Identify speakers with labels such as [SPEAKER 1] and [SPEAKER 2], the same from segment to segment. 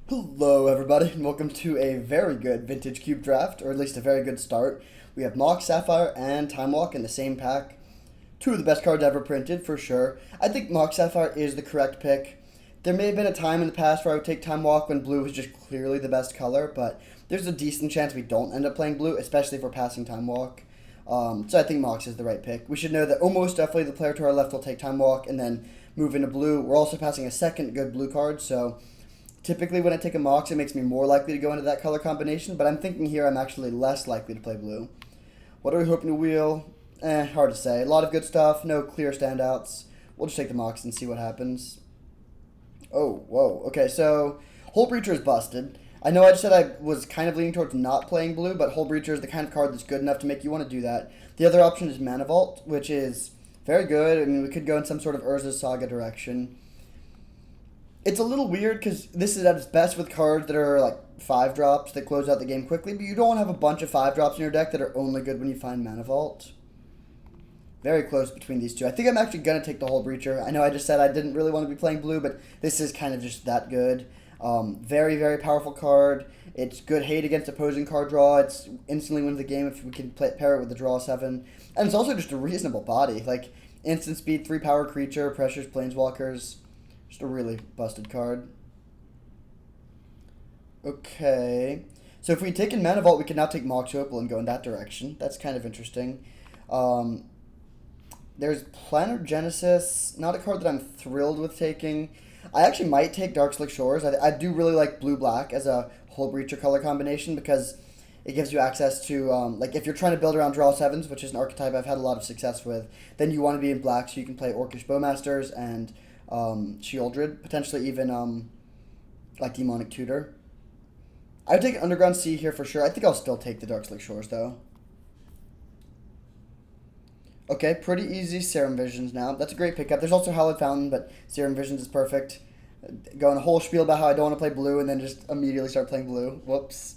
[SPEAKER 1] Hello, everybody, and welcome to a very good Vintage Cube draft, or at least a very good start. We have Mox Sapphire and Time Walk in the same pack. Two of the best cards ever printed, for sure. I think Mox Sapphire is the correct pick. There may have been a time in the past where I would take Time Walk when blue was just clearly the best color, but there's a decent chance we don't end up playing blue, especially if we're passing Time Walk. So I think Mox is the right pick. We should know that almost definitely the player to our left will take Time Walk and then move into blue. We're also passing a second good blue card, so typically when I take a Mox, it makes me more likely to go into that color combination, but I'm thinking here I'm actually less likely to play blue. What are we hoping to wheel? Hard to say. A lot of good stuff, no clear standouts. We'll just take the Mox and see what happens. Oh, whoa. Okay, so Hull Breacher is busted. I know I just said I was kind of leaning towards not playing blue, but Hull Breacher is the kind of card that's good enough to make you want to do that. The other option is Mana Vault, which is very good. I mean, we could go in some sort of Urza's Saga direction. It's a little weird because this is at its best with cards that are like 5-drops that close out the game quickly, but you don't want to have a bunch of 5-drops in your deck that are only good when you find Mana Vault. Very close between these two. I think I'm actually going to take the Hull Breacher. I know I just said I didn't really want to be playing blue, but this is kind of just that good. Very, very powerful card. It's good hate against opposing card draw. It's instantly wins the game if we can pair it with the draw 7. And it's also just a reasonable body. Like, instant speed, 3-power creature, pressures planeswalkers. Just a really busted card. Okay. So if we take in Mana Vault, we can now take Mox Opal and go in that direction. That's kind of interesting. There's Planar Genesis. Not a card that I'm thrilled with taking. I actually might take Darkslick Shores. I do really like blue-black as a Hull Breacher color combination because it gives you access to, like, if you're trying to build around draw 7s, which is an archetype I've had a lot of success with, then you want to be in black so you can play Orcish Bowmasters and Sheoldred, potentially even like Demonic Tutor. I would take Underground Sea here for sure. I think I'll still take the Darkslick Shores though. Okay, pretty easy Serum Visions now. That's a great pickup. There's also Hallowed Fountain, but Serum Visions is perfect. Going a whole spiel about how I don't want to play blue and then just immediately start playing blue. Whoops.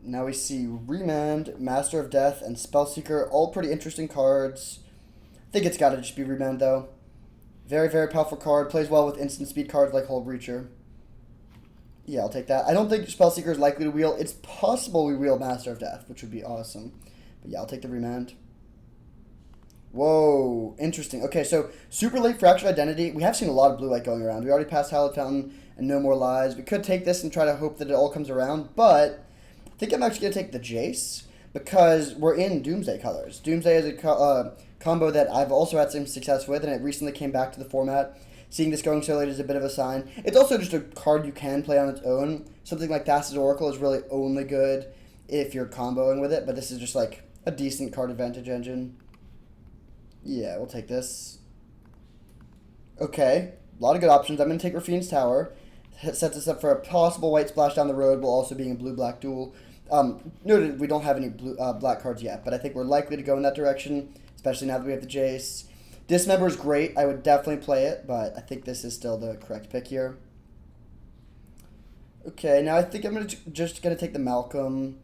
[SPEAKER 1] Now we see Remand, Master of Death, and Spellseeker. All pretty interesting cards. I think it's got to just be Remand, though. Very, very powerful card. Plays well with instant speed cards like Hull Breacher. Yeah, I'll take that. I don't think Spellseeker is likely to wheel. It's possible we wheel Master of Death, which would be awesome. But yeah, I'll take the Remand. Whoa, interesting. Okay, so super late Fractured Identity. We have seen a lot of blue light going around. We already passed Hallowed Fountain and No More Lies. We could take this and try to hope that it all comes around, but I think I'm actually going to take the Jace because we're in Doomsday colors. Doomsday is a combo that I've also had some success with, and it recently came back to the format. Seeing this going so late is a bit of a sign. It's also just a card you can play on its own. Something like Thassa's Oracle is really only good if you're comboing with it, but this is just like a decent card advantage engine. Yeah, we'll take this. Okay, a lot of good options. I'm going to take Rafine's Tower. It sets us up for a possible white splash down the road while also being a blue-black duel. Noted we don't have any black cards yet, but I think we're likely to go in that direction, especially now that we have the Jace. Dismember is great. I would definitely play it, but I think this is still the correct pick here. Okay, now I think I'm just going to take the Malcolm.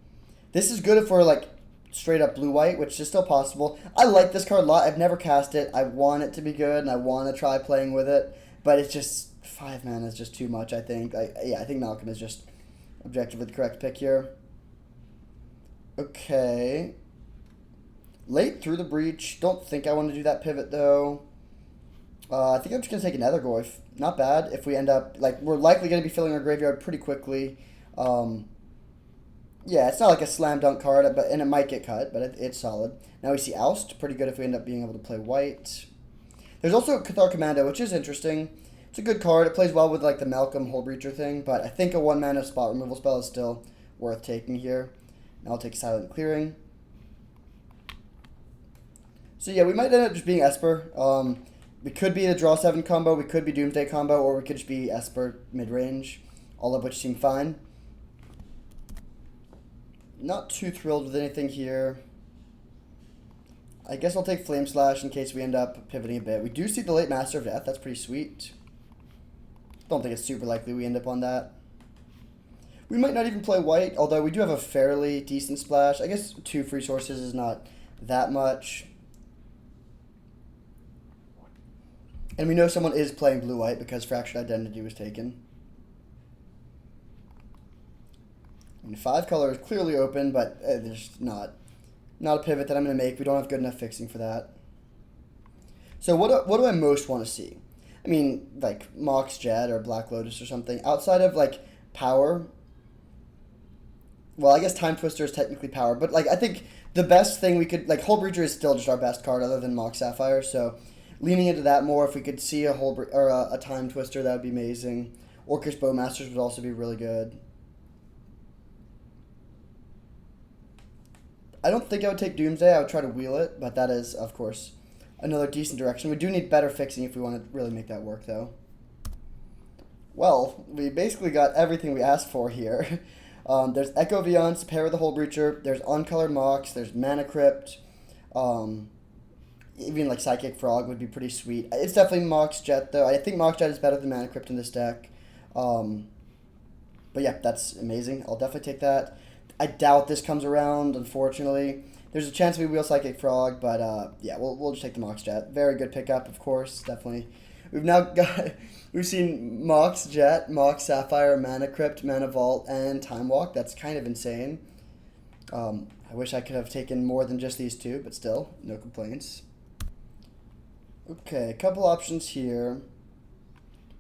[SPEAKER 1] This is good if we're like straight up blue-white, which is still possible. I like this card a lot. I've never cast it. I want it to be good, and I want to try playing with it, but it's just 5 mana is just too much, I think. I think Malcolm is just objectively the correct pick here. Okay. Late through the breach. Don't think I want to do that pivot, though. I think I'm just going to take another Goyf. Not bad if we end up, like, we're likely going to be filling our graveyard pretty quickly. Yeah, it's not like a slam dunk card, and it might get cut, but it's solid. Now we see Oust. Pretty good if we end up being able to play white. There's also Cathar Commando, which is interesting. It's a good card. It plays well with, like, the Malcolm Hull Breacher thing, but I think a 1-mana spot removal spell is still worth taking here. Now I'll take Silent Clearing. So yeah, we might end up just being Esper. We could be the Draw 7 combo, we could be Doomsday combo, or we could just be Esper mid-range, all of which seem fine. Not too thrilled with anything here. I guess I'll take Flame Slash in case we end up pivoting a bit. We do see the late Master of Death, that's pretty sweet. Don't think it's super likely we end up on that. We might not even play white, although we do have a fairly decent splash. I guess 2 free sources is not that much. And we know someone is playing blue-white because Fractured Identity was taken. And 5 color is clearly open, but there's not a pivot that I'm going to make. We don't have good enough fixing for that. So what do I most want to see? I mean, like Mox Jet or Black Lotus or something. Outside of like power, well, I guess Time Twister is technically power, but like I think the best thing we could, like, Hull Breacher is still just our best card other than Mox Sapphire, so leaning into that more, if we could see a a Time Twister, that would be amazing. Orcish Bowmasters would also be really good. I don't think I would take Doomsday. I would try to wheel it, but that is, of course, another decent direction. We do need better fixing if we want to really make that work, though. Well, we basically got everything we asked for here. There's Echo Viance to pair with the Hull Breacher. There's Uncolored Mox. There's Mana Crypt. Even like Psychic Frog would be pretty sweet. It's definitely Mox Jet, though. I think Mox Jet is better than Mana Crypt in this deck. But yeah, that's amazing. I'll definitely take that. I doubt this comes around, unfortunately. There's a chance we wheel Psychic Frog, but yeah, we'll just take the Mox Jet. Very good pickup, of course, definitely. We've seen Mox Jet, Mox Sapphire, Mana Crypt, Mana Vault, and Time Walk. That's kind of insane. I wish I could have taken more than just these two, but still, no complaints. Okay, a couple options here.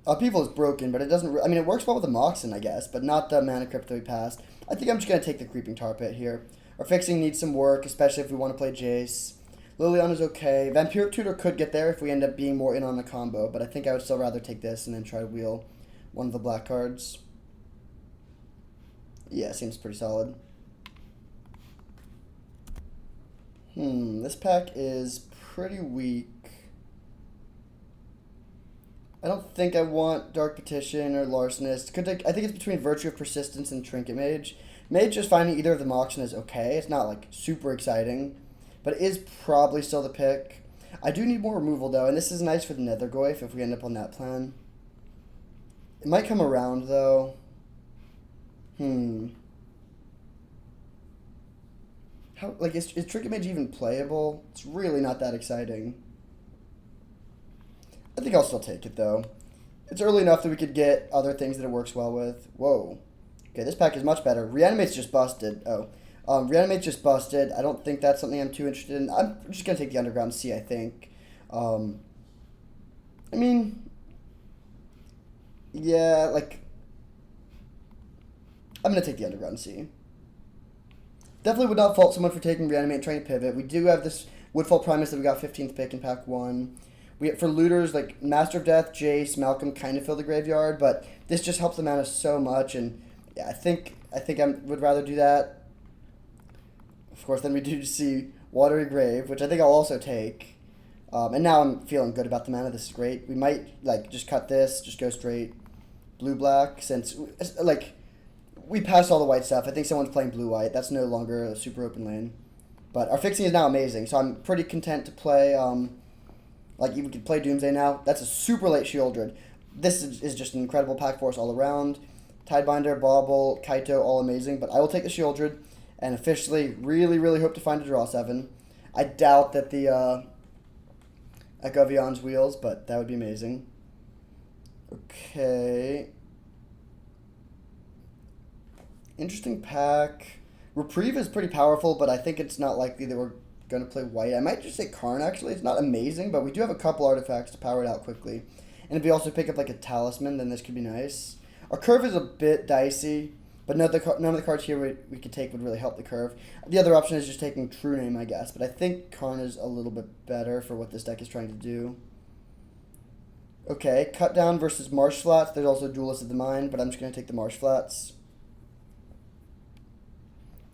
[SPEAKER 1] Upheaval is broken, but it doesn't... I mean, it works well with the Moxen, I guess, but not the Mana Crypt that we passed. I think I'm just going to take the Creeping Tar Pit here. Our fixing needs some work, especially if we want to play Jace. Liliana is okay. Vampiric Tutor could get there if we end up being more in on the combo, but I think I would still rather take this and then try to wheel one of the black cards. Yeah, seems pretty solid. This pack is pretty weak. I don't think I want Dark Petition or Larcenist. I think it's between Virtue of Persistence and Trinket Mage. Mage, just finding either of the Moxen is okay. It's not like super exciting, but it is probably still the pick. I do need more removal though, and this is nice for the Nethergoyf if we end up on that plan. It might come around though. How, like, is Trinket Mage even playable? It's really not that exciting. I think I'll still take it, though. It's early enough that we could get other things that it works well with. Whoa. Okay, this pack is much better. Reanimate's just busted. Reanimate's just busted. I don't think that's something I'm too interested in. I'm just going to take the Underground Sea, I think. I mean... Yeah, like... I'm going to take the Underground Sea. Definitely would not fault someone for taking Reanimate and trying to pivot. We do have this Woodfall Primus that we got 15th pick in pack 1. For looters, like Master of Death, Jace, Malcolm kind of fill the graveyard, but this just helps the mana so much, and yeah, I think I would rather do that. Of course, then we do see Watery Grave, which I think I'll also take. And now I'm feeling good about the mana. This is great. We might like just cut this, just go straight blue-black, since like we passed all the white stuff. I think someone's playing blue-white. That's no longer a super open lane, but our fixing is now amazing, so I'm pretty content to play. Like, we could play Doomsday now. That's a super late Shieldred. This is just an incredible pack for us all around. Tidebinder, Bauble, Kaito, all amazing. But I will take the Shieldred and officially really, really hope to find a draw 7. I doubt that the Echo Viance wheels, but that would be amazing. Okay. Interesting pack. Reprieve is pretty powerful, but I think it's not likely that we're going to play white. I might just say Karn, actually. It's not amazing, but we do have a couple artifacts to power it out quickly. And if we also pick up like a Talisman, then this could be nice. Our curve is a bit dicey, but none of the cards here we could take would really help the curve. The other option is just taking True Name, I guess, but I think Karn is a little bit better for what this deck is trying to do. Okay, Cut Down versus Marsh Flats. There's also Duelist of the Mind, but I'm just going to take the Marsh Flats.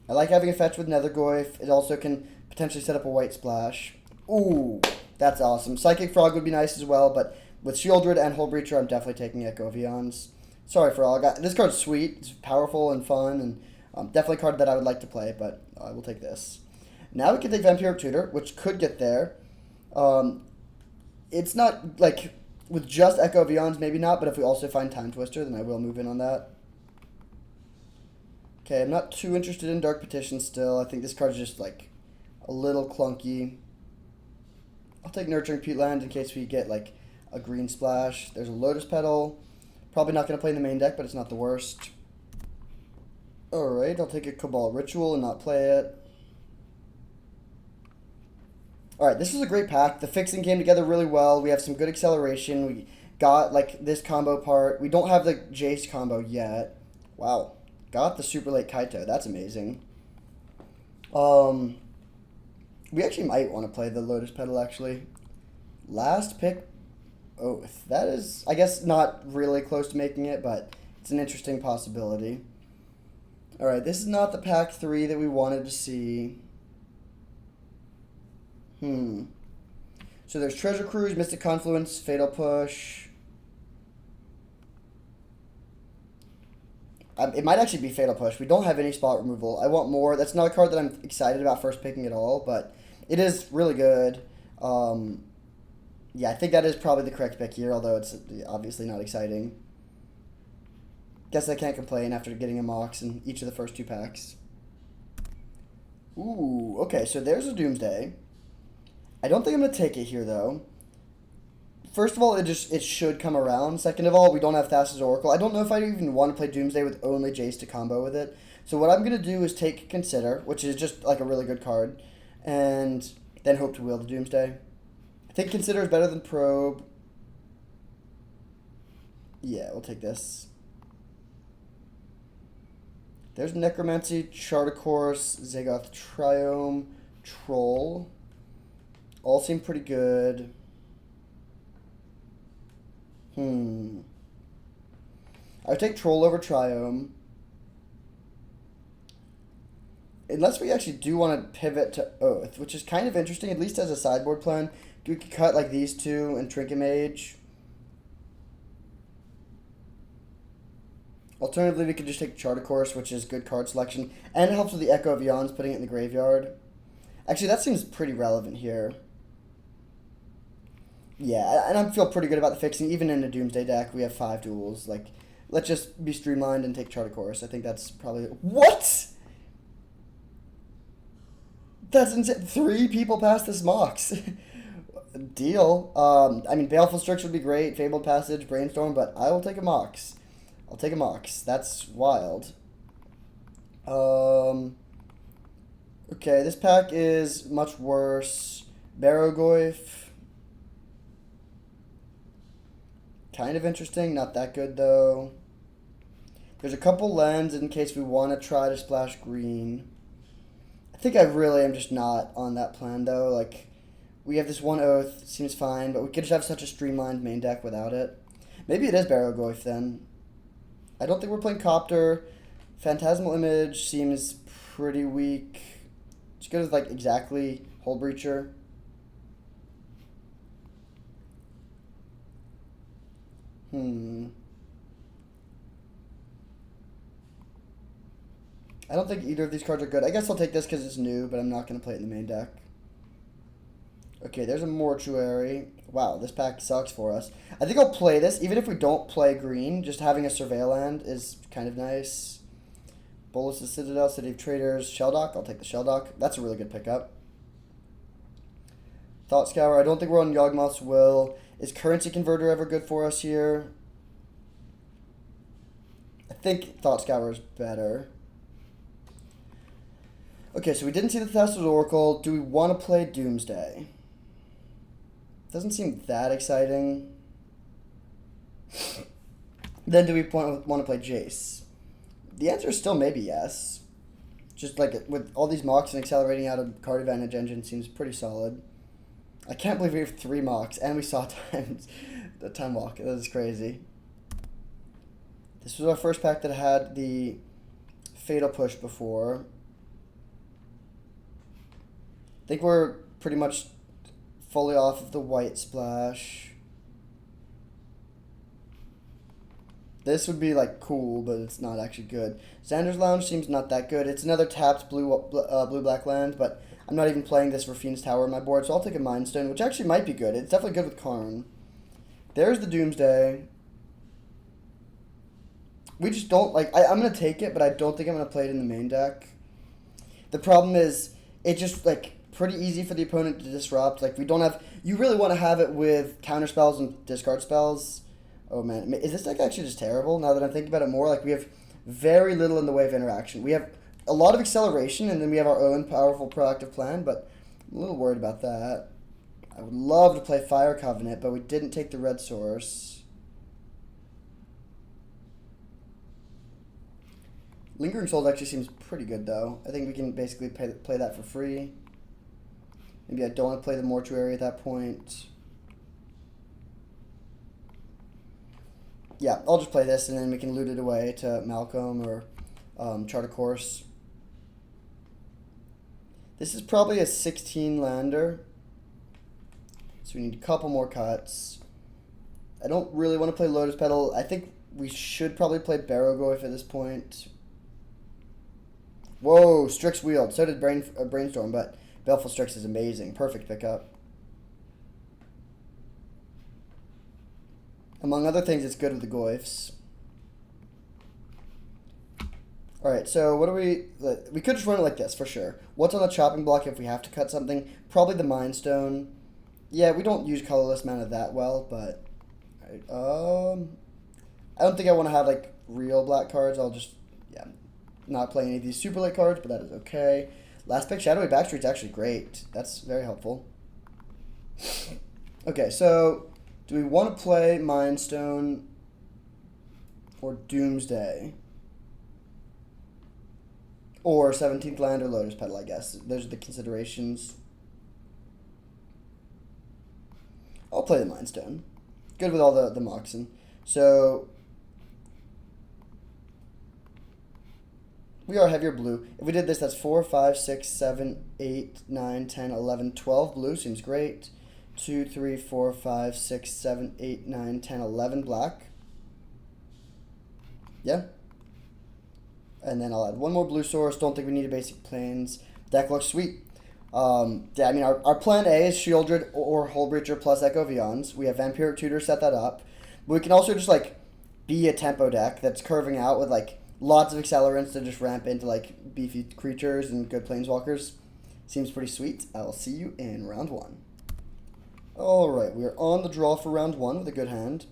[SPEAKER 1] I like having a fetch with Nethergoyf. It also can potentially set up a white splash. Ooh, that's awesome. Psychic Frog would be nice as well, but with Shieldred and Hull Breacher, I'm definitely taking Echo Viance. Sorry for all. This card's sweet. It's powerful and fun, and definitely a card that I would like to play, but I will take this. Now we can take Vampiric Tutor, which could get there. It's not, like, with just Echo Viance, maybe not, but if we also find Time Twister, then I will move in on that. Okay, I'm not too interested in Dark Petition still. I think this card's just, like, a little clunky. I'll take Nurturing Peatland in case we get, like, a green splash. There's a Lotus Petal. Probably not going to play in the main deck, but it's not the worst. Alright, I'll take a Cabal Ritual and not play it. Alright, this was a great pack. The fixing came together really well. We have some good acceleration. We got, like, this combo part. We don't have the Jace combo yet. Wow. Got the Super Late Kaito. That's amazing. We actually might want to play the Lotus Petal, actually. Last pick, Oath. That is, I guess, not really close to making it, but it's an interesting possibility. Alright, this is not the pack 3 that we wanted to see. So there's Treasure Cruise, Mystic Confluence, Fatal Push. It might actually be Fatal Push. We don't have any spot removal. I want more. That's not a card that I'm excited about first picking at all, but it is really good. Yeah, I think that is probably the correct pick here, although it's obviously not exciting. Guess I can't complain after getting a Mox in each of the first 2 packs. Ooh, okay, so there's a Doomsday. I don't think I'm going to take it here, though. First of all, it should come around. Second of all, we don't have Thassa's Oracle. I don't know if I even want to play Doomsday with only Jace to combo with it. So what I'm going to do is take Consider, which is just like a really good card, and then hope to wheel the Doomsday. I think Consider is better than Probe. Yeah, we'll take this. There's Necromancy, Chart a Course, Zagoth Triome, Troll. All seem pretty good. I would take Troll over Triome. Unless we actually do want to pivot to Oath, which is kind of interesting, at least as a sideboard plan. We could cut like these 2 and Trinket Mage. Alternatively, we could just take Chart a Course, which is good card selection, and it helps with the Echo of Eons, putting it in the graveyard. Actually, that seems pretty relevant here. Yeah, and I feel pretty good about the fixing. Even in a Doomsday deck, we have 5 duels. Like, let's just be streamlined and take Chart a Course. I think that's probably... What?! That's insane. 3 people passed this Mox. Deal. I mean, Baleful Strix would be great. Fabled Passage, Brainstorm, but I will take a Mox. I'll take a Mox. That's wild. Okay, this pack is much worse. Barrogoyf. Kind of interesting, not that good though. There's a couple lands in case we want to try to splash green. I think I really am just not on that plan though. Like, we have this one Oath, seems fine, but we could just have such a streamlined main deck without it. Maybe it is Barrogoyf then. I don't think we're playing Copter. Phantasmal Image seems pretty weak. Just go with like exactly Hull Breacher. I don't think either of these cards are good. I guess I'll take this because it's new, but I'm not going to play it in the main deck. Okay, there's a Mortuary. Wow, this pack sucks for us. I think I'll play this, even if we don't play green. Just having a Surveil land is kind of nice. Bolus the Citadel, City of Traders, Shelldock. I'll take the Shelldock. That's a really good pickup. Thought Scour. I don't think we're on Yawgmoth's Will. Is Currency Converter ever good for us here? I think Thought Scour is better. Okay, so we didn't see the Thassa's Oracle. Do we want to play Doomsday? Doesn't seem that exciting. Then do we want to play Jace? The answer is still maybe yes. Just like with all these Mox and accelerating out of Card Advantage Engine seems pretty solid. I can't believe we have 3 Mox and we saw the Time Walk. That is crazy. This was our first pack that had the Fatal Push before. I think we're pretty much fully off of the White Splash. This would be like cool, but it's not actually good. Xander's Lounge seems not that good. It's another tapped blue-black land, but I'm not even playing this for Fiend's Tower on my board, so I'll take a Mind Stone, which actually might be good. It's definitely good with Karn. There's the Doomsday. We just don't, like, I'm going to take it, but I don't think I'm going to play it in the main deck. The problem is, it just, like, pretty easy for the opponent to disrupt. Like, we don't have... You really want to have it with counter spells and discard spells. Oh, man. Is this deck actually just terrible now that I'm thinking about it more? Like, we have very little in the way of interaction. We have a lot of acceleration, and then we have our own powerful proactive plan, but I'm a little worried about that. I would love to play Fire Covenant, but we didn't take the red source. Lingering Souls actually seems pretty good, though. I think we can basically play that for free. Maybe I don't want to play the Mortuary at that point. Yeah, I'll just play this, and then we can loot it away to Malcolm or Chart a Course. This is probably a 16 lander. So we need a couple more cuts. I don't really want to play Lotus Petal. I think we should probably play Barrogoyf at this point. Whoa, Strix wheeled. So did Brainstorm, but Baleful Strix is amazing. Perfect pickup. Among other things, it's good with the Goyfs. Alright, so what do we could just run it like this, for sure. What's on the chopping block if we have to cut something? Probably the Mind Stone. Yeah, we don't use colorless mana that well, but... I don't think I want to have, like, real black cards. I'll just, yeah, not play any of these super late cards, but that is okay. Last pick, Shadowy Backstreet's actually great. That's very helpful. Okay, so... Do we want to play Mind Stone or Doomsday? Or 17th Land or Lotus Petal, I guess. Those are the considerations. I'll play the Mind Stone. Good with all the Moxen. So, we are heavier blue. If we did this, that's 4, 5, 6, 7, 8, 9, 10, 11, 12 blue. Seems great. 2, 3, 4, 5, 6, 7, 8, 9, 10, 11 black. Yeah. And then I'll add one more blue source. Don't think we need a basic plains. Deck looks sweet. Yeah, I mean, our plan A is Shieldred or Hullbreacher plus Echo Vions. We have Vampiric Tutor set that up. But we can also just, like, be a tempo deck that's curving out with, like, lots of accelerants to just ramp into, like, beefy creatures and good planeswalkers. Seems pretty sweet. I'll see you in round 1. Alright, we are on the draw for round 1 with a good hand.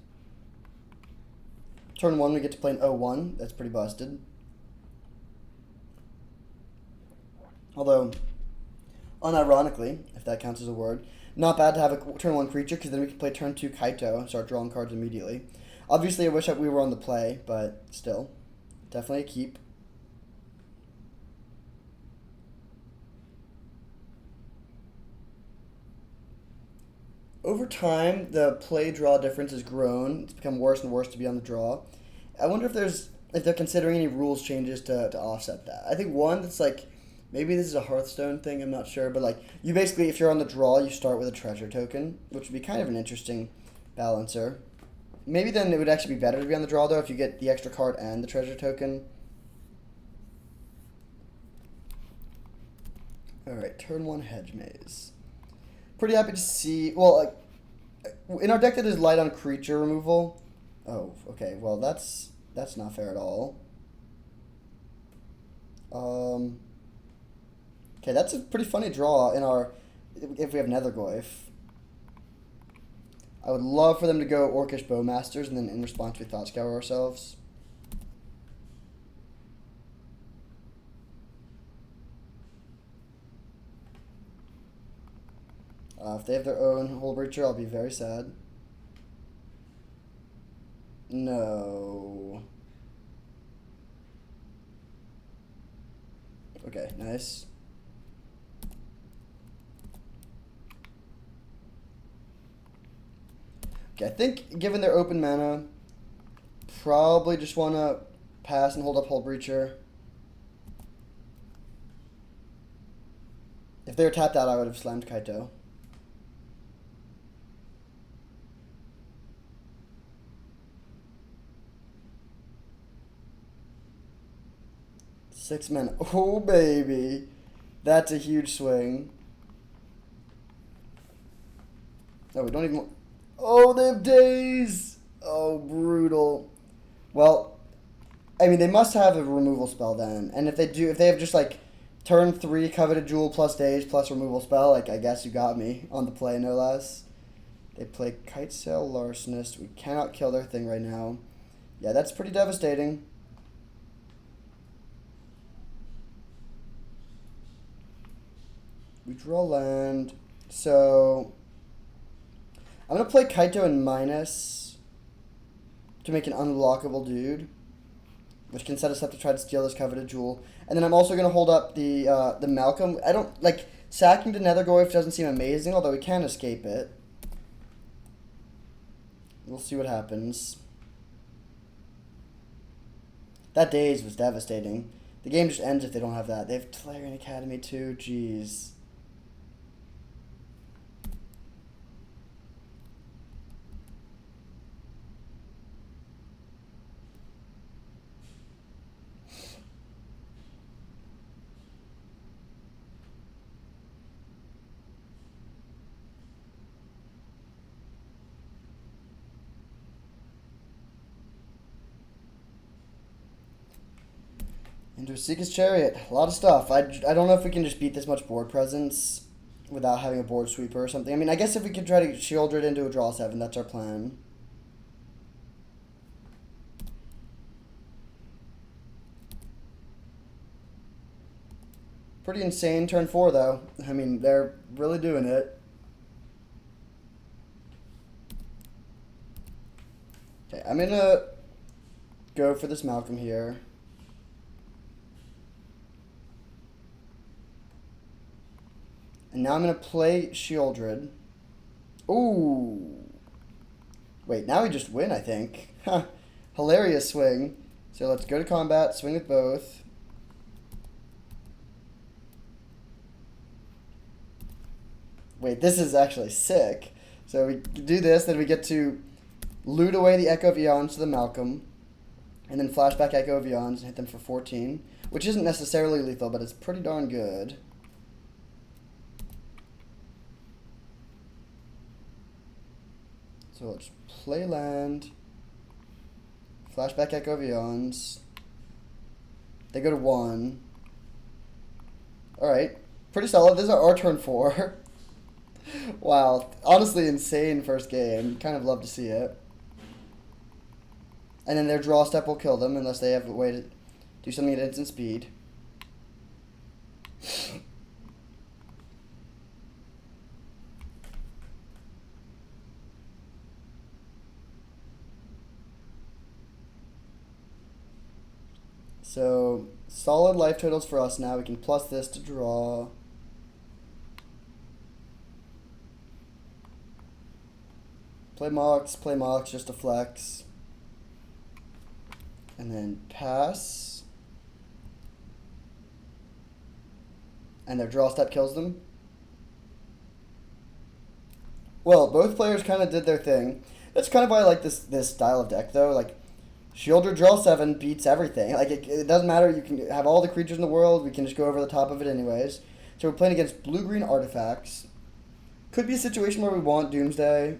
[SPEAKER 1] Turn 1, we get to play an 0-1. That's pretty busted. Although, unironically, if that counts as a word, not bad to have a turn 1 creature, because then we can play turn 2 Kaito and start drawing cards immediately. Obviously, I wish that we were on the play, but still, definitely a keep. Over time, the play-draw difference has grown. It's become worse and worse to be on the draw. I wonder if they're considering any rules changes to offset that. I think one that's like, maybe this is a Hearthstone thing, I'm not sure, but like, you basically, if you're on the draw, you start with a treasure token, which would be kind of an interesting balancer. Maybe then it would actually be better to be on the draw, though, if you get the extra card and the treasure token. Alright, turn 1 Hedge Maze. Pretty happy to see, well, like, in our deck that is light on creature removal. Oh, okay, well, that's not fair at all. Okay, that's a pretty funny draw in our, if we have Nethergoyf. I would love for them to go Orcish Bowmasters, and then in response we Thought Scour ourselves. If they have their own Hullbreacher, I'll be very sad. No. Okay, nice. Okay, I think given their open mana, probably just want to pass and hold up Hullbreacher. If they were tapped out, I would have slammed Kaito. Six mana. Oh, baby. That's a huge swing. Oh, we don't even... Oh, they have days! Oh, brutal. Well, I mean, they must have a removal spell then. And if they do, if they have just, like, Turn 3, Coveted Jewel plus Daze plus removal spell. Like, I guess you got me on the play, no less. They play Kitesail Larcenist. We cannot kill their thing right now. Yeah, that's pretty devastating. We draw land. So, I'm going to play Kaito and minus to make an unlockable dude, which can set us up to try to steal this Coveted Jewel. And then I'm also going to hold up the Malcolm. I don't, like, sacking the Nethergoyf doesn't seem amazing, although we can escape it. We'll see what happens. That Daze was devastating. The game just ends if they don't have that. They have Tolarian Academy too, jeez. Into a Seeker's Chariot. A lot of stuff. I don't know if we can just beat this much board presence without having a board sweeper or something. I mean, I guess if we could try to shield it into a draw 7, that's our plan. Pretty insane turn 4, though. I mean, they're really doing it. Okay, I'm going to go for this Malcolm here. And now I'm going to play Shieldred. Ooh. Wait, now we just win, I think. Hilarious swing. So let's go to combat, swing with both. Wait, this is actually sick. So we do this, then we get to loot away the Echo of Eons to the Malcolm. And then flashback Echo of Eons and hit them for 14. Which isn't necessarily lethal, but it's pretty darn good. So let's play land. Flashback Echo of Eons. They go to 1. Alright. Pretty solid. This is our turn 4. Wow. Honestly, insane first game. Kind of love to see it. And then their draw step will kill them unless they have a way to do something at instant speed. So, solid life totals for us now. We can plus this to draw. Play Mox just to flex. And then pass. And their draw step kills them. Well, both players kind of did their thing. That's kind of why I like this style of deck, though. Like, Shielder draw 7 beats everything. Like, it doesn't matter. You can have all the creatures in the world. We can just go over the top of it anyways. So we're playing against blue-green artifacts. Could be a situation where we want Doomsday.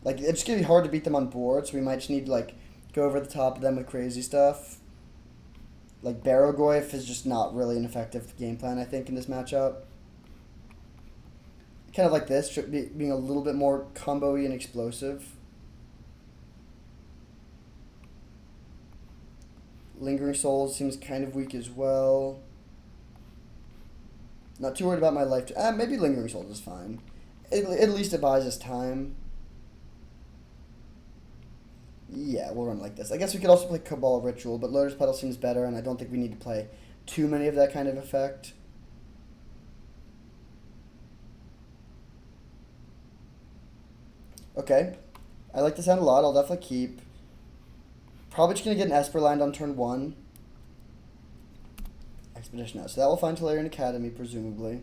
[SPEAKER 1] Like, it's going to be hard to beat them on board, so we might just need to, like, go over the top of them with crazy stuff. Like, Barrogoyf is just not really an effective game plan, I think, in this matchup. Kind of like this, being a little bit more combo-y and explosive. Lingering Souls seems kind of weak as well. Not too worried about my life. Maybe Lingering Souls is fine. At least it buys us time. Yeah, we'll run like this. I guess we could also play Cabal Ritual, but Lotus Petal seems better, and I don't think we need to play too many of that kind of effect. Okay. I like this hand a lot. I'll definitely keep. Probably just going to get an Esper land on turn 1. Expedition out. So that will find Tolarian Academy, presumably.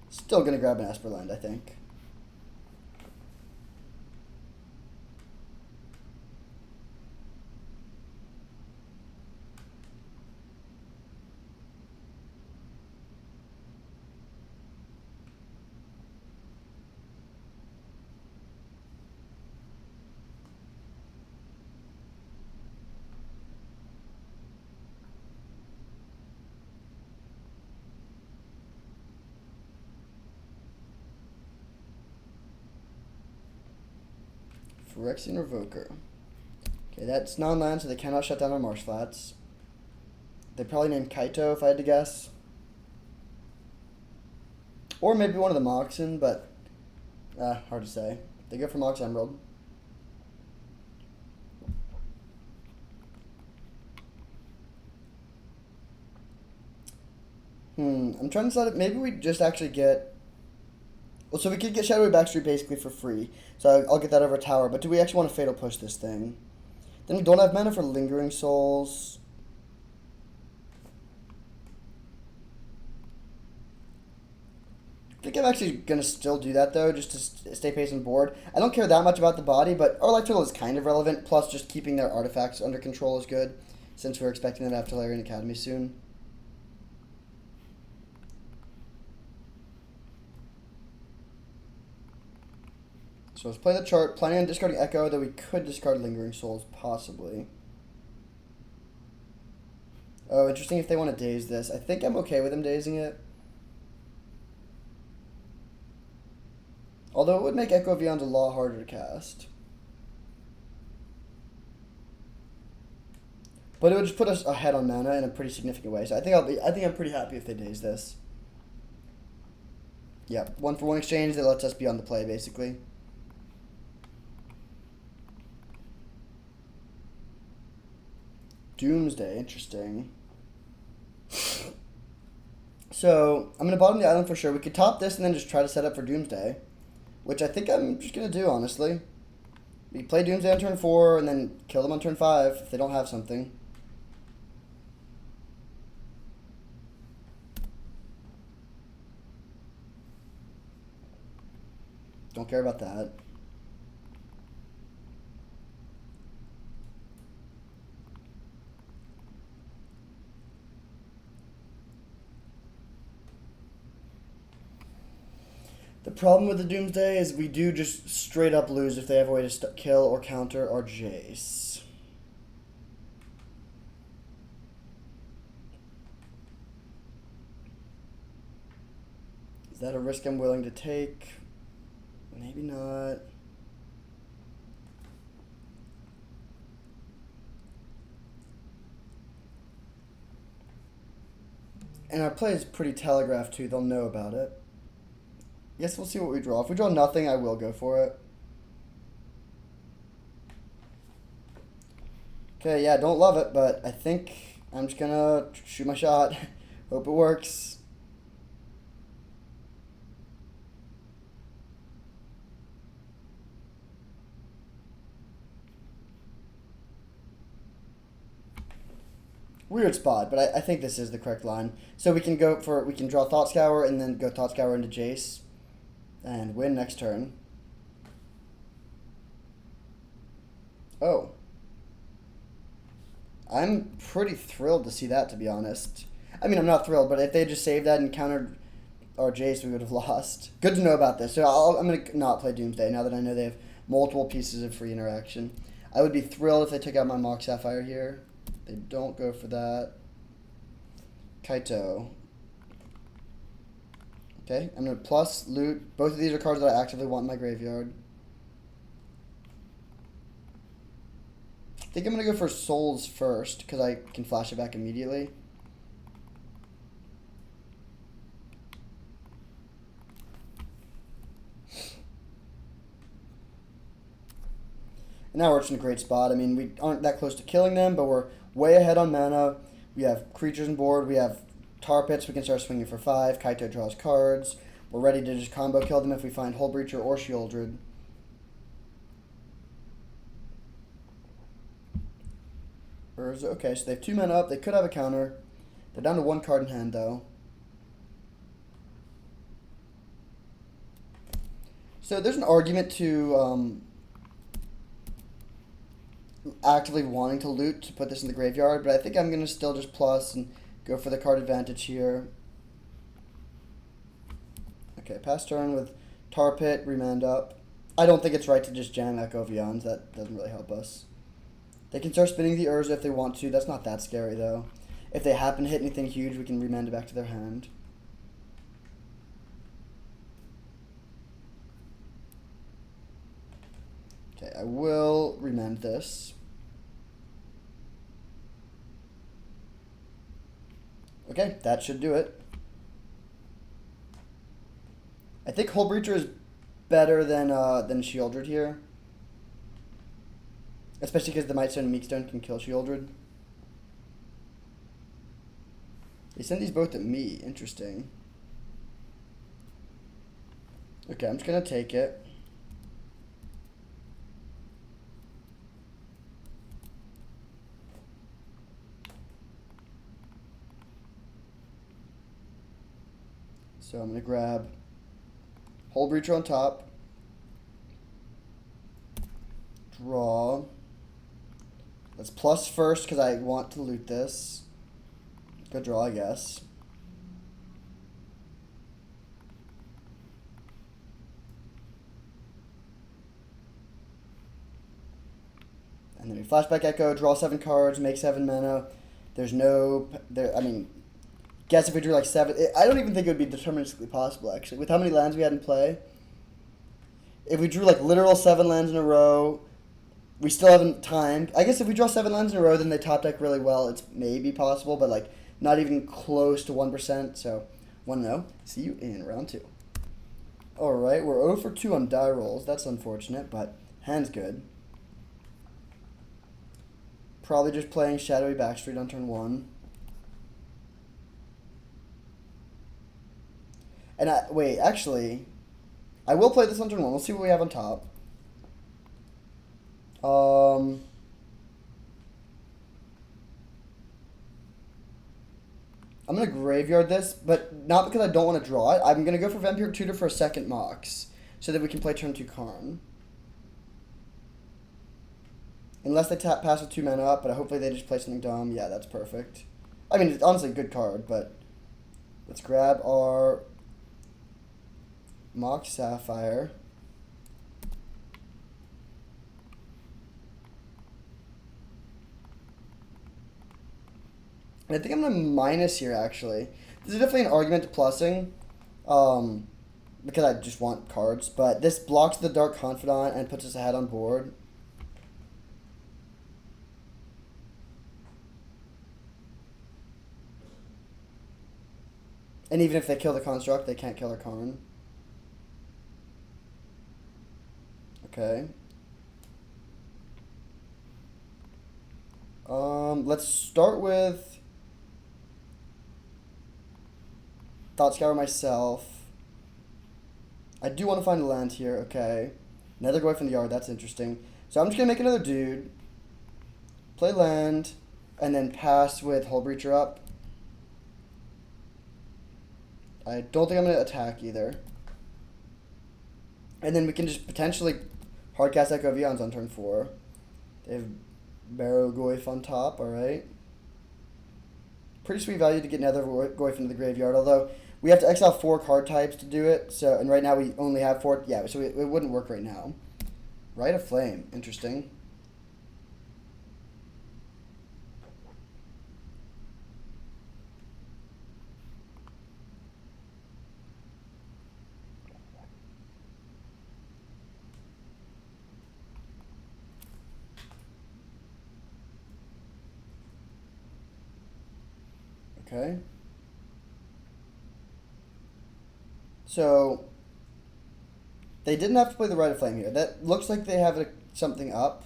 [SPEAKER 1] Still going to grab an Esper land, I think. Phyrexian Revoker. Okay, that's non-land, so they cannot shut down our Marsh Flats. They probably named Kaito, if I had to guess. Or maybe one of the Moxen, but hard to say. They go for Mox Emerald. I'm trying to decide if maybe we just actually get... Well, so we could get Shadowy Backstreet basically for free. So I'll get that over Tower. But do we actually want to Fatal Push this thing? Then we don't have mana for Lingering Souls. I think I'm actually going to still do that, though, just to stay patient board. I don't care that much about the body, but our Life Turtle is kind of relevant. Plus, just keeping their artifacts under control is good, since we're expecting them to have Tolarian Academy soon. So let's play the chart. Planning on discarding Echo, though we could discard Lingering Souls, possibly. Oh, interesting if they want to daze this. I think I'm okay with them dazing it. Although it would make Echo Vyond a lot harder to cast. But it would just put us ahead on mana in a pretty significant way. So I think I'm pretty happy if they daze this. Yeah, 1-for-1 exchange that lets us be on the play basically. Doomsday, interesting. So I'm gonna bottom the island for sure. We could top this and then just try to set up for Doomsday. Which I think I'm just going to do, honestly. We play Doomsday on turn 4 and then kill them on turn 5 if they don't have something. Don't care about that. The problem with the Doomsday is we do just straight up lose if they have a way to kill or counter our Jace. Is that a risk I'm willing to take? Maybe not. And our play is pretty telegraphed too, they'll know about it. Guess we'll see what we draw. If we draw nothing, I will go for it. Okay, yeah, don't love it, but I think I'm just gonna shoot my shot. Hope it works. Weird spot, but I think this is the correct line. So we can draw Thought Scour and then go Thought Scour into Jace. And win next turn. Oh. I'm pretty thrilled to see that, to be honest. I mean, I'm not thrilled, but if they just saved that and countered our Jace, we would have lost. Good to know about this. So I'm going to not play Doomsday now that I know they have multiple pieces of free interaction. I would be thrilled if they took out my Mox Sapphire here. They don't go for that. Kaito. Okay, I'm going to plus loot. Both of these are cards that I actively want in my graveyard. I think I'm going to go for Souls first, because I can flash it back immediately. And now we're just in a great spot. I mean, we aren't that close to killing them, but we're way ahead on mana. We have creatures on board. We have Tar Pits. We can start swinging for 5. Kaito draws cards. We're ready to just combo kill them if we find Hull Breacher or Shieldred. Urza. Okay, so they have 2 mana up. They could have a counter. They're down to 1 card in hand, though. So there's an argument to actively wanting to loot to put this in the graveyard, but I think I'm going to still just plus and go for the card advantage here. Okay, pass turn with Tar Pit, remand up. I don't think it's right to just jam Echo Vyond. That doesn't really help us. They can start spinning the Urza if they want to. That's not that scary, though. If they happen to hit anything huge, we can remand it back to their hand. Okay, I will remand this. Okay, that should do it. I think Hullbreacher is better than Shieldred here. Especially because the Mightstone and Meekstone can kill Shieldred. They send these both at me. Interesting. Okay, I'm just going to take it. So I'm going to grab Hullbreacher on top. Draw. Let's plus first because I want to loot this. Good draw, I guess. And then we Flashback Echo, draw 7 cards, make 7 mana. There's no... I mean, guess if we drew like 7... I don't even think it would be deterministically possible, actually. With how many lands we had in play. If we drew like literal 7 lands in a row, we still haven't timed. I guess if we draw 7 lands in a row, then they top deck really well. It's maybe possible, but like not even close to 1%. So 1-0. See you in round 2. Alright, we're 0 for 2 on die rolls. That's unfortunate, but hand's good. Probably just playing Shadowy Backstreet on turn 1. And wait, actually, I will play this on turn 1. We'll see what we have on top. I'm going to graveyard this, but not because I don't want to draw it. I'm going to go for Vampire Tutor for a second Mox, so that we can play turn 2 Karn. Unless they pass with 2 mana up, but hopefully they just play something dumb. Yeah, that's perfect. I mean, it's honestly a good card, but let's grab our Mox Sapphire. And I think I'm going to minus here, actually. This is definitely an argument to plussing, because I just want cards. But this blocks the Dark Confidant and puts us ahead on board. And even if they kill the Construct, they can't kill our Karn. Okay. Let's start with Thought Scour myself. I do want to find a land here. Okay. Another Goy from the Yard. That's interesting. So I'm just going to make another dude. Play land. And then pass with Hullbreacher up. I don't think I'm going to attack either. And then we can just potentially hardcast Echo Vions on turn 4. They have Barrow-Goyf on top, alright. Pretty sweet value to get another Goyf into the graveyard, although we have to exile 4 card types to do it. So, and right now we only have 4. Yeah, so it wouldn't work right now. Rite of Flame, interesting. Okay. So they didn't have to play the Rite of Flame here. That looks like they have something up.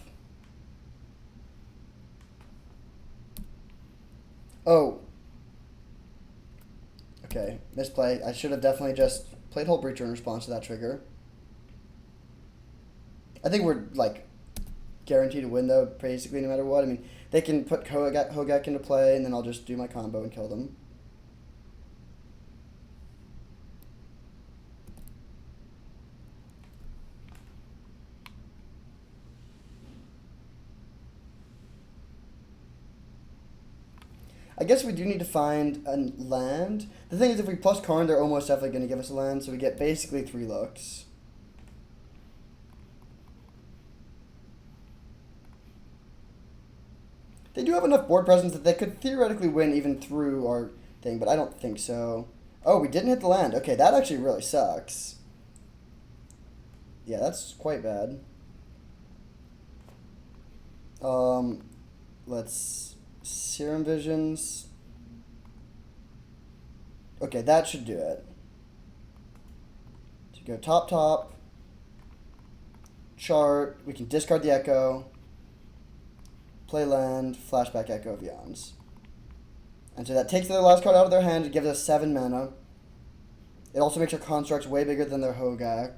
[SPEAKER 1] Oh. Okay, misplay. I should have definitely just played Hullbreacher in response to that trigger. I think we're like guaranteed to win though, basically no matter what. I mean, they can put Hogak into play, and then I'll just do my combo and kill them. I guess we do need to find a land. The thing is, if we plus Karn, they're almost definitely going to give us a land, so we get basically 3 looks. They do have enough board presence that they could theoretically win even through our thing, but I don't think so. Oh, we didn't hit the land. Okay, that actually really sucks. Yeah, that's quite bad. Let's Serum Visions. Okay, that should do it. So go top, chart. We can discard the Echo, play land, flashback Echo of Eons. And so that takes their last card out of their hand. It gives us 7 mana. It also makes our constructs way bigger than their Hogak.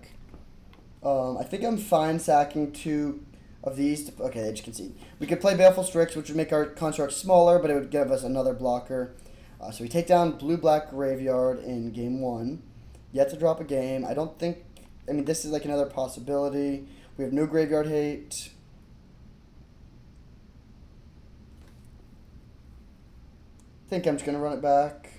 [SPEAKER 1] I think I'm fine sacking 2 of these. Okay, they just concede. We could play Baleful Strix, which would make our construct smaller, but it would give us another blocker. So we take down Blue-Black Graveyard in game 1. Yet to drop a game. I don't think... I mean, this is like another possibility. We have no Graveyard Hate. I think I'm just going to run it back.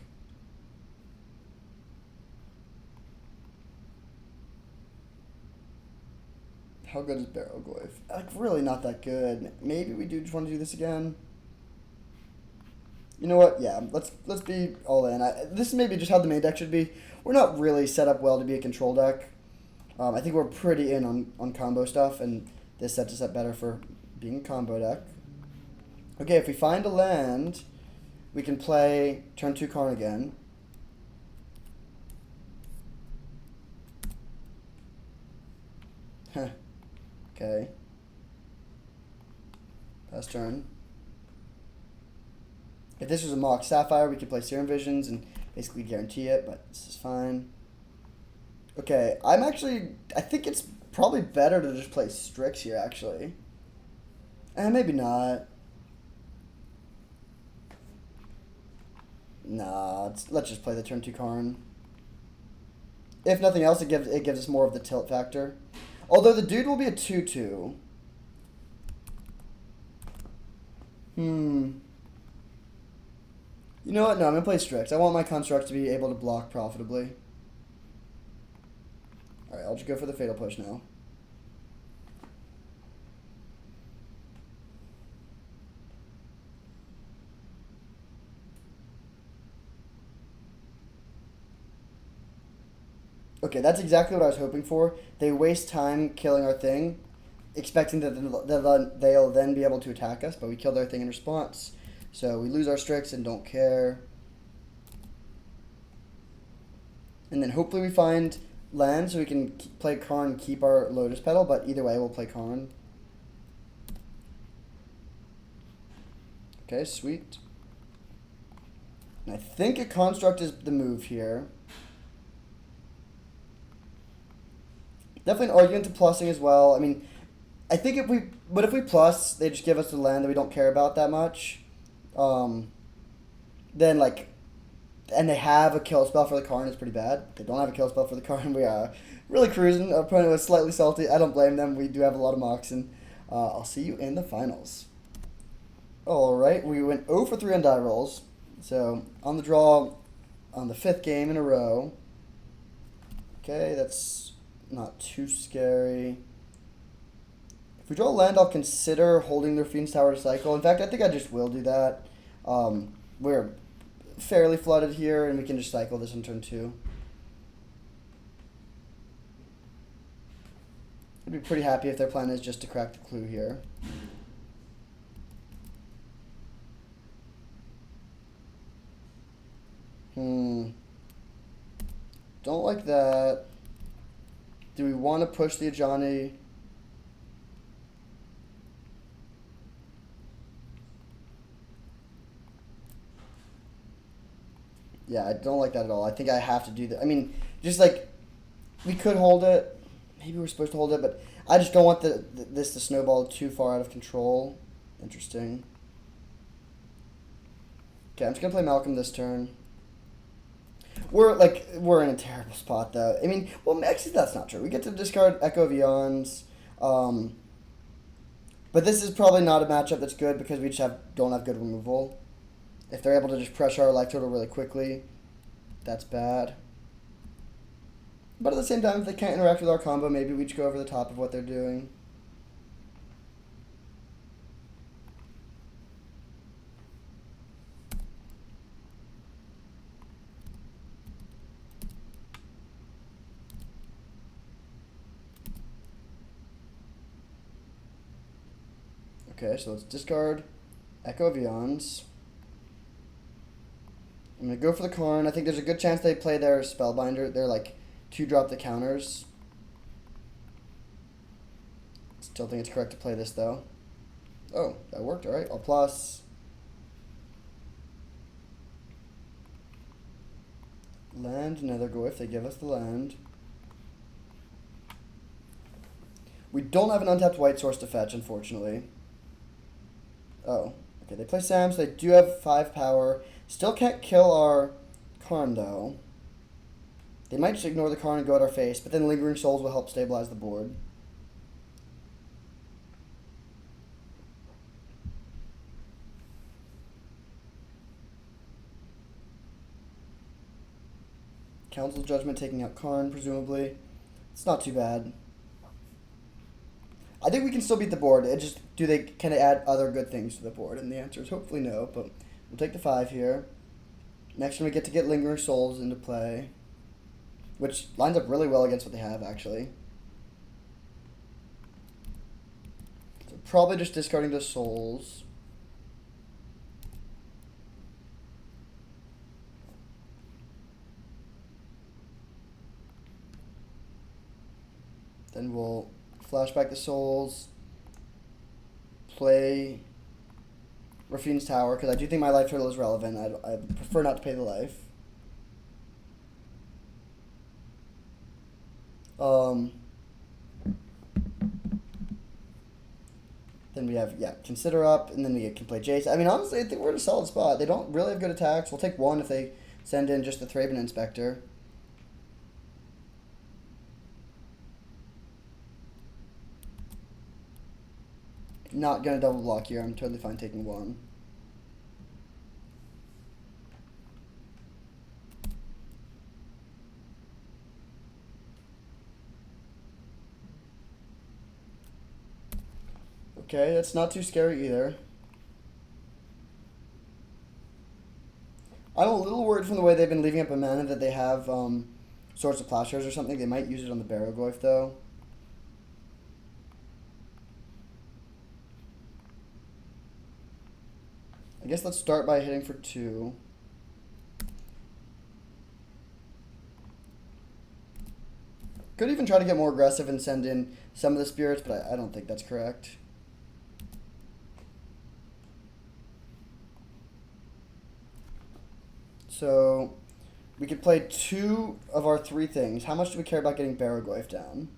[SPEAKER 1] How good is Barrowglyph? Like, really not that good. Maybe we do just want to do this again. You know what? Yeah, let's be all in. This is maybe just how the main deck should be. We're not really set up well to be a control deck. I think we're pretty in on combo stuff, and this sets us up better for being a combo deck. Okay, if we find a land, we can play turn 2 Karn again. Okay. Pass turn. If this was a Mox Sapphire, we could play Serum Visions and basically guarantee it, but this is fine. Okay, I think it's probably better to just play Strix here, actually. Maybe not. Nah, let's just play the turn 2 Karn. If nothing else, it gives us more of the tilt factor. Although the dude will be a 2/2. You know what? No, I'm going to play Strix. I want my construct to be able to block profitably. Alright, I'll just go for the Fatal Push now. Okay, that's exactly what I was hoping for. They waste time killing our thing, expecting that they'll then be able to attack us, but we kill their thing in response. So we lose our Strix and don't care. And then hopefully we find land so we can play Karn and keep our Lotus Petal, but either way we'll play Karn. Okay, sweet. And I think a construct is the move here. Definitely an argument to plussing as well. I mean, I think if we plus, they just give us the land that we don't care about that much. Then like, and they have a kill spell for the Karn, it's pretty bad. They don't have a kill spell for the Karn. We are really cruising. Our opponent was slightly salty. I don't blame them. We do have a lot of Moxen. I'll see you in the finals. Alright, we went 0 for 3 on die rolls. So, on the draw on the 5th game in a row. Okay, that's not too scary. If we draw a land, I'll consider holding their Fiend's Tower to cycle. In fact, I think I just will do that. We're fairly flooded here, and we can just cycle this on turn 2. I'd be pretty happy if their plan is just to crack the clue here. Don't like that. Do we want to push the Ajani? Yeah, I don't like that at all. I think I have to do that. I mean, just like, we could hold it. Maybe we're supposed to hold it, but I just don't want this to snowball too far out of control. Interesting. Okay, I'm just going to play Malcolm this turn. We're in a terrible spot, though. I mean, well, actually, that's not true. We get to discard Echo of Eons. But this is probably not a matchup that's good because we just don't have good removal. If they're able to just pressure our life total really quickly, that's bad. But at the same time, if they can't interact with our combo, maybe we just go over the top of what they're doing. Okay, so let's discard Echo of Eons. I'm going to go for the Karn. I think there's a good chance they play their Spellbinder. They're like 2-drop the counters. Still think it's correct to play this though. Oh, that worked. Alright, I'll plus. Land, Nethergoyf. They give us the land. We don't have an untapped white source to fetch, unfortunately. Oh, okay. They play Sam, so they do have 5 power. Still can't kill our Karn, though. They might just ignore the Karn and go at our face, but then Lingering Souls will help stabilize the board. Council Judgment taking out Karn, presumably. It's not too bad. I think we can still beat the board. It just, can they add other good things to the board? And the answer is hopefully no, but we'll take the 5 here. Next one we get to get Lingering Souls into play, which lines up really well against what they have, actually. So probably just discarding the Souls. Then we'll flashback the Souls, play Rafine's Tower, because I do think my life total is relevant. I prefer not to pay the life. Then we have, Consider up, and then we can play Jace. I mean, honestly, I think we're in a solid spot. They don't really have good attacks. We'll take 1 if they send in just the Thraben Inspector. Not going to double block here. I'm totally fine taking 1. Okay, that's not too scary either. I'm a little worried from the way they've been leaving up a mana that they have Swords of Plowshares or something. They might use it on the Barrogoyf, though. I guess let's start by hitting for 2. Could even try to get more aggressive and send in some of the spirits, but I don't think that's correct. So we could play 2 of our 3 things. How much do we care about getting Barrogoyf down?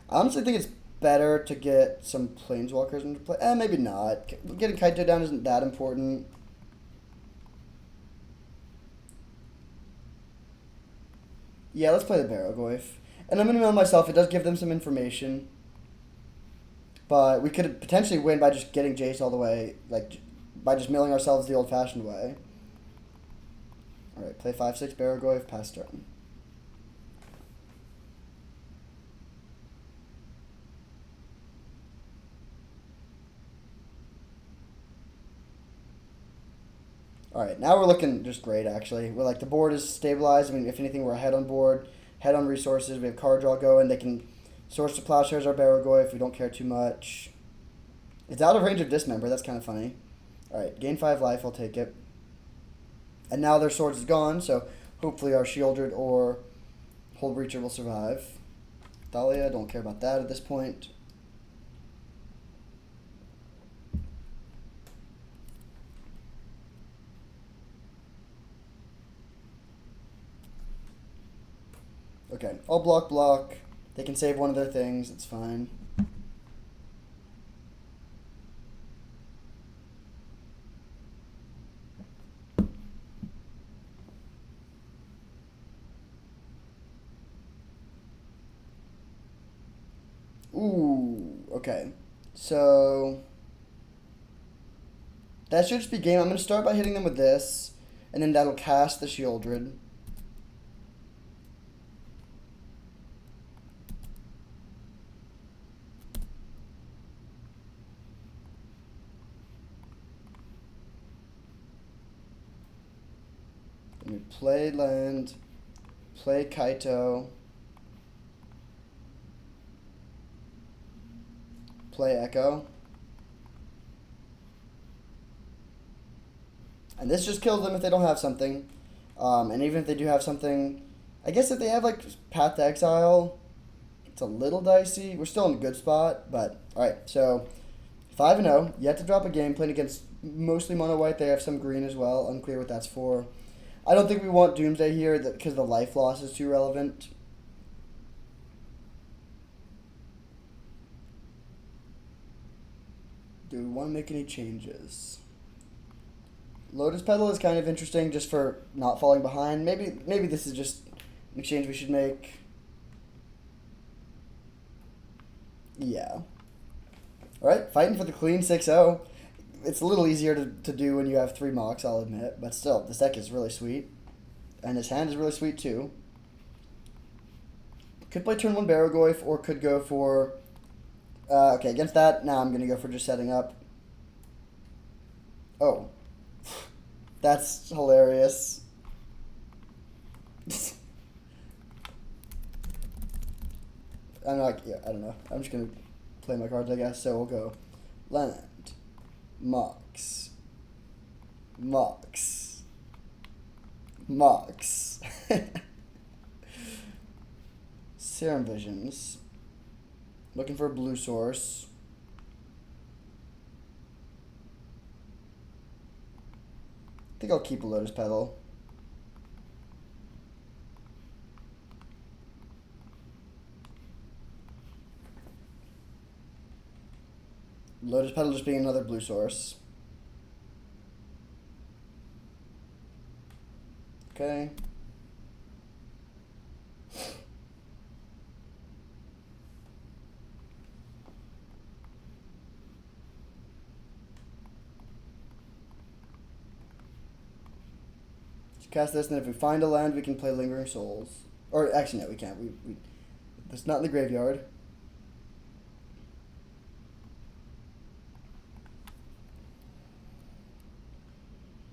[SPEAKER 1] I honestly think it's better to get some Planeswalkers into play. Maybe not. Getting Kaito down isn't that important. Yeah, let's play the Barrogoyf. And I'm going to mill myself. It does give them some information. But we could potentially win by just getting Jace all the way. Like, by just milling ourselves the old-fashioned way. Alright, play 5/6 Barrogoyf, pass turn. Alright, now we're looking just great, actually. We're like, the board is stabilized. I mean, if anything, we're ahead on board, head on resources. We have card draw going. They can source to Plowshares our Barrogoyf. We don't care too much. It's out of range of Dismember. That's kind of funny. Alright, gain 5 life. I'll take it. And now their Swords is gone, so hopefully our Shieldred or Hullbreacher will survive. Thalia, don't care about that at this point. Okay, I'll block. They can save one of their things, it's fine. Ooh, okay. So that should just be game. I'm going to start by hitting them with this, and then that'll cast the Shieldred. Then we play land, play Kaito, play Echo. And this just kills them if they don't have something. And even if they do have something, I guess if they have like Path to Exile, it's a little dicey. We're still in a good spot, but alright, so 5-0, yet to drop a game, playing against mostly mono white. They have some green as well, unclear what that's for. I don't think we want Doomsday here because the life loss is too relevant. Do we want to make any changes? Lotus Petal is kind of interesting just for not falling behind. Maybe this is just an exchange we should make. Yeah. Alright, fighting for the clean 6-0. It's a little easier to do when you have 3 mocks, I'll admit. But still, this deck is really sweet. And his hand is really sweet too. Could play turn 1 Barrogoyf or could go for... okay, against that, now I'm going to go for just setting up. Oh. That's hilarious. I don't know. I'm just going to play my cards, I guess. So we'll go land, Mox, Mox, Mox. Serum Visions. Looking for a blue source. I think I'll keep a Lotus Petal. Lotus Petal just being another blue source. Okay. Cast this, and if we find a land, we can play Lingering Souls. Or, actually, no, we can't. It's not in the graveyard.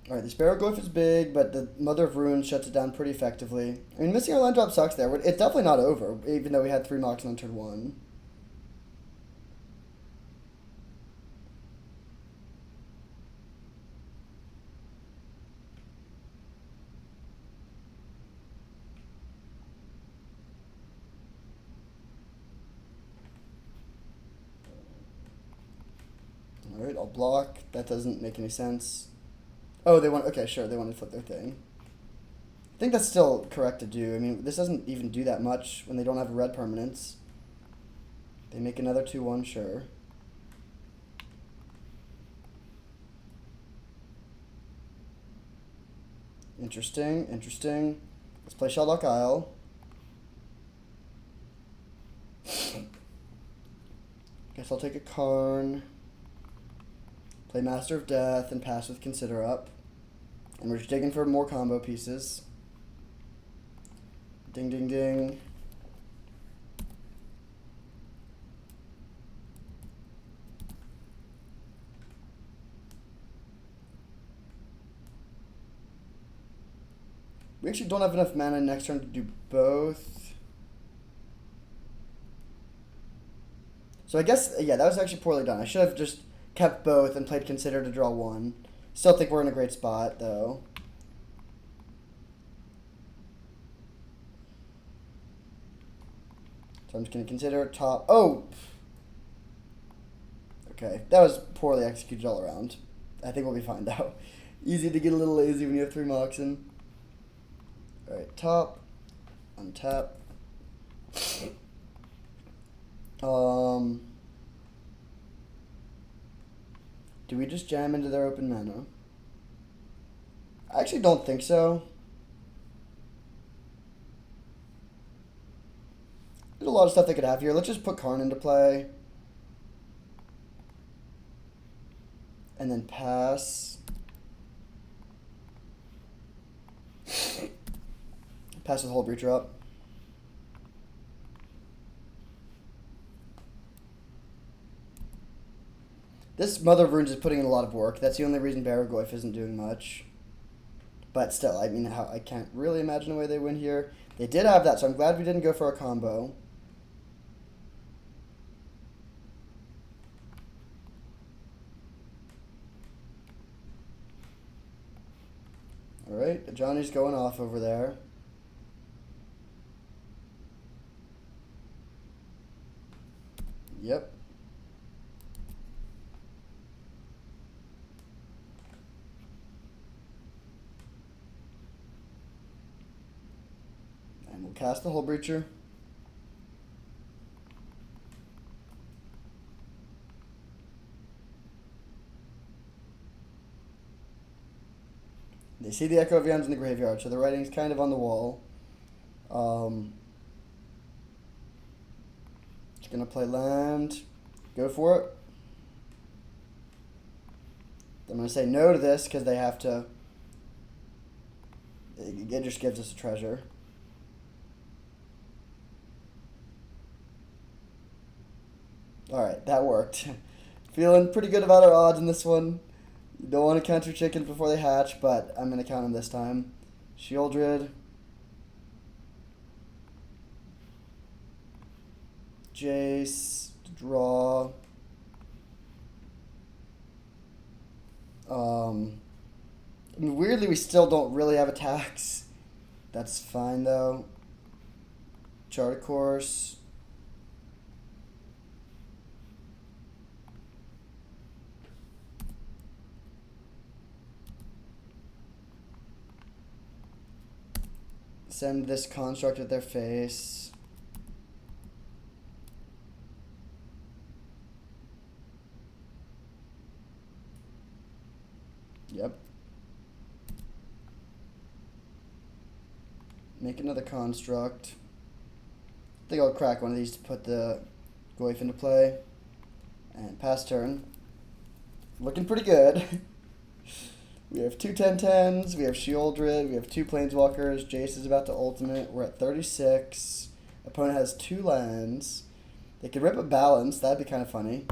[SPEAKER 1] Alright, this Barrogoyf is big, but the Mother of Runes shuts it down pretty effectively. I mean, missing our land drop sucks there. It's definitely not over, even though we had 3 mocks on turn 1. Alright, I'll block. That doesn't make any sense. Oh, they want... Okay, sure, they want to flip their thing. I think that's still correct to do. I mean, this doesn't even do that much when they don't have red permanents. They make another 2-1, sure. Interesting, interesting. Let's play Shelldock Isle. Guess I'll take a Karn. Play Master of Death and pass with Consider Up. And we're just digging for more combo pieces. Ding, ding, ding. We actually don't have enough mana next turn to do both. So I guess, yeah, that was actually poorly done. I should have just kept both and played Consider to draw 1. Still think we're in a great spot, though. So I'm just going to Consider top... Oh! Okay, that was poorly executed all around. I think we'll be fine, though. Easy to get a little lazy when you have 3 mocks in. Alright, top. Untap. Do we just jam into their open mana? I actually don't think so. There's a lot of stuff they could have here. Let's just put Karn into play. And then pass. Pass with Hull Breacher up. This Mother of Runes is putting in a lot of work. That's the only reason Barrogoyf isn't doing much. But still, I mean, I can't really imagine a way they win here. They did have that, so I'm glad we didn't go for a combo. Alright, Johnny's going off over there. Yep. And we'll cast the Hull Breacher. They see the Echo of Eons in the graveyard, so the writing's kind of on the wall. Just gonna play land. Go for it. I'm gonna say no to this because they have to. It just gives us a treasure. Alright, that worked. Feeling pretty good about our odds in this one. You don't want to count your chickens before they hatch, but I'm going to count them this time. Sheoldred. Jace. Draw. I mean, weirdly, we still don't really have attacks. That's fine, though. Chart a course. Send this construct at their face. Yep. Make another construct. I think I'll crack one of these to put the Goyf into play. And pass turn. Looking pretty good. We have two 10/10s, we have Sheoldred, we have two Planeswalkers, Jace is about to ultimate, we're at 36. Opponent has two lands. They could rip a balance, that'd be kind of funny.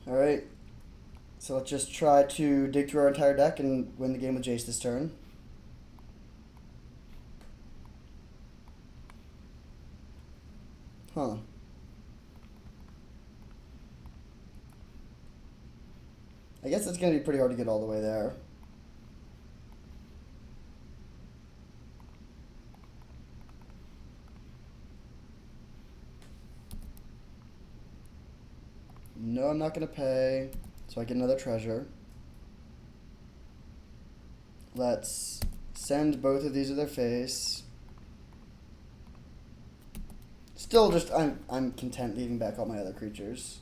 [SPEAKER 1] Alright. So let's just try to dig through our entire deck and win the game with Jace this turn. Huh. I guess it's going to be pretty hard to get all the way there. No, I'm not going to pay. So I get another treasure. Let's send both of these to their face. Still just, I'm content leaving back all my other creatures.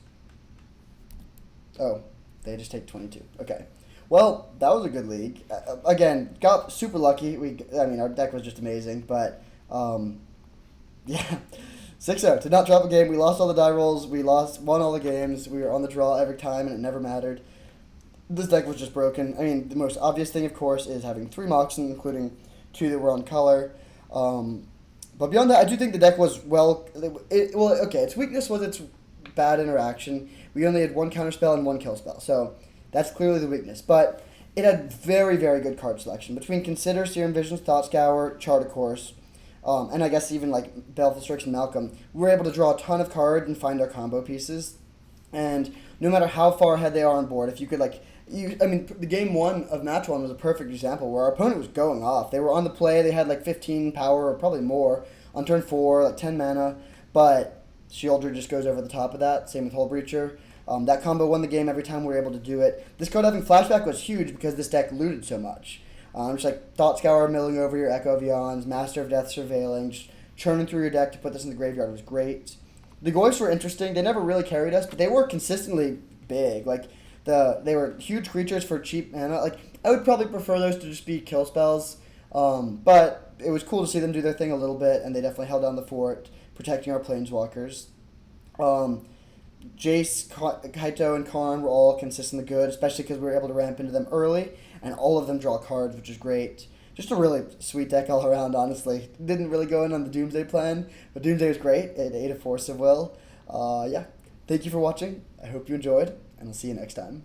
[SPEAKER 1] Oh, they just take 22. Okay. Well, that was a good league. Again, got super lucky. I mean, our deck was just amazing, but, yeah. 6-0. Did not drop a game. We lost all the die rolls. We won all the games. We were on the draw every time, and it never mattered. This deck was just broken. I mean, the most obvious thing, of course, is having 3 Moxen, including 2 that were on color. But beyond that, I do think the deck was well, okay, its weakness was its bad interaction. We only had 1 counterspell and 1 kill spell, so that's clearly the weakness. But it had very, very good card selection. Between Consider, Serum Visions, Thought Scour, Chart a Course, and I guess even like Baleful Strix and Malcolm, we were able to draw a ton of cards and find our combo pieces. And no matter how far ahead they are on board, if you could the game 1 of match 1 was a perfect example where our opponent was going off. They were on the play, they had like 15 power or probably more on turn 4, like 10 mana, but Sheoldred just goes over the top of that. Same with Hull Breacher. That combo won the game every time we were able to do it. This card having Flashback was huge because this deck looted so much. Just like Thought Scour milling over your Echo of Eons, Master of Death surveilling, just churning through your deck to put this in the graveyard was great. The Goyfs were interesting. They never really carried us, but they were consistently big. Like they were huge creatures for cheap mana. Like I would probably prefer those to just be kill spells, but it was cool to see them do their thing a little bit, and they definitely held down the fort, protecting our planeswalkers. Jace, Kaito, and Karn were all consistently good, especially because we were able to ramp into them early, and all of them draw cards, which is great. Just a really sweet deck all around, honestly. Didn't really go in on the Doomsday plan, but Doomsday was great. It ate a Force of Will. Yeah. Thank you for watching. I hope you enjoyed, and I'll see you next time.